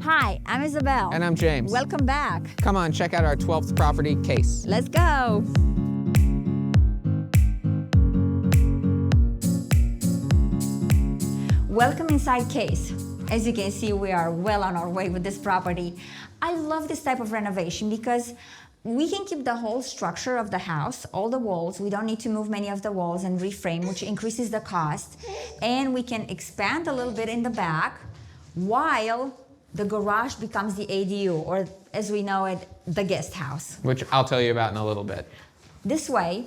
Hi, I'm Isabel. And I'm James. Welcome back. Come on, check out our 12th property case. Let's go. Welcome inside Case. As you can see, we are well on our way with this property. I love this type of renovation because we can keep the whole structure of the house, all the walls. We don't need to move many of the walls and reframe, which increases the cost. And we can expand a little bit in the back while the garage becomes the ADU, or as we know it, the guest house. Which I'll tell you about in a little bit. This way,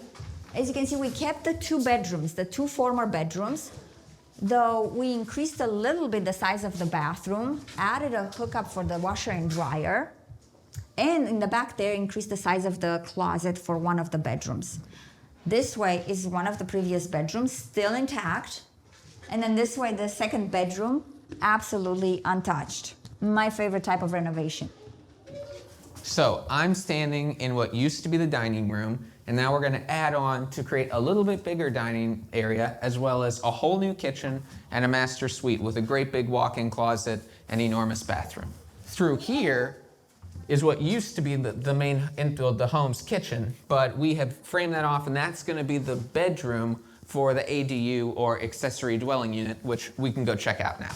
as you can see, we kept the two bedrooms, the two former bedrooms, though we increased a little bit the size of the bathroom, added a hookup for the washer and dryer, and in the back there, increased the size of the closet for one of the bedrooms. This way is one of the previous bedrooms, still intact, and then this way, the second bedroom, absolutely untouched. My favorite type of renovation. So I'm standing in what used to be the dining room, and now we're going to add on to create a little bit bigger dining area, as well as a whole new kitchen and a master suite with a great big walk-in closet and enormous bathroom. Through here is what used to be the main into the home's kitchen, but we have framed that off, and that's going to be the bedroom for the ADU, or accessory dwelling unit, which we can go check out now.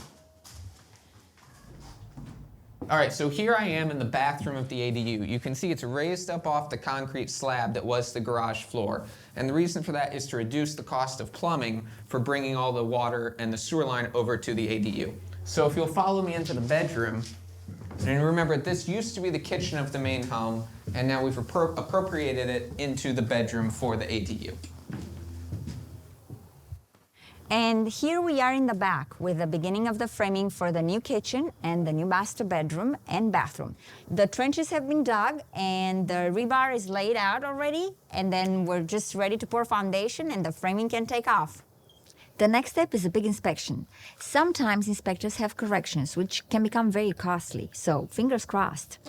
All right, so here I am in the bathroom of the ADU. You can see it's raised up off the concrete slab that was the garage floor. And the reason for that is to reduce the cost of plumbing for bringing all the water and the sewer line over to the ADU. So if you'll follow me into the bedroom, and remember, this used to be the kitchen of the main home, and now we've appropriated it into the bedroom for the ADU. And here we are in the back with the beginning of the framing for the new kitchen and the new master bedroom and bathroom. The trenches have been dug and the rebar is laid out already, and then we're just ready to pour foundation and the framing can take off. The next step is a big inspection. Sometimes inspectors have corrections, which can become very costly, so fingers crossed.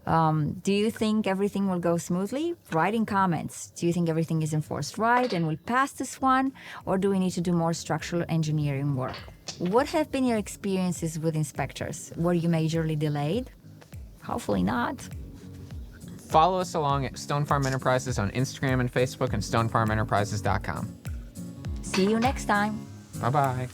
Do you think everything will go smoothly? Write in comments. Do you think everything is enforced right and will pass this one? Or do we need to do more structural engineering work? What have been your experiences with inspectors? Were you majorly delayed? Hopefully not. Follow us along at Stone Farm Enterprises on Instagram and Facebook, and stonefarmenterprises.com. See you next time. Bye-bye.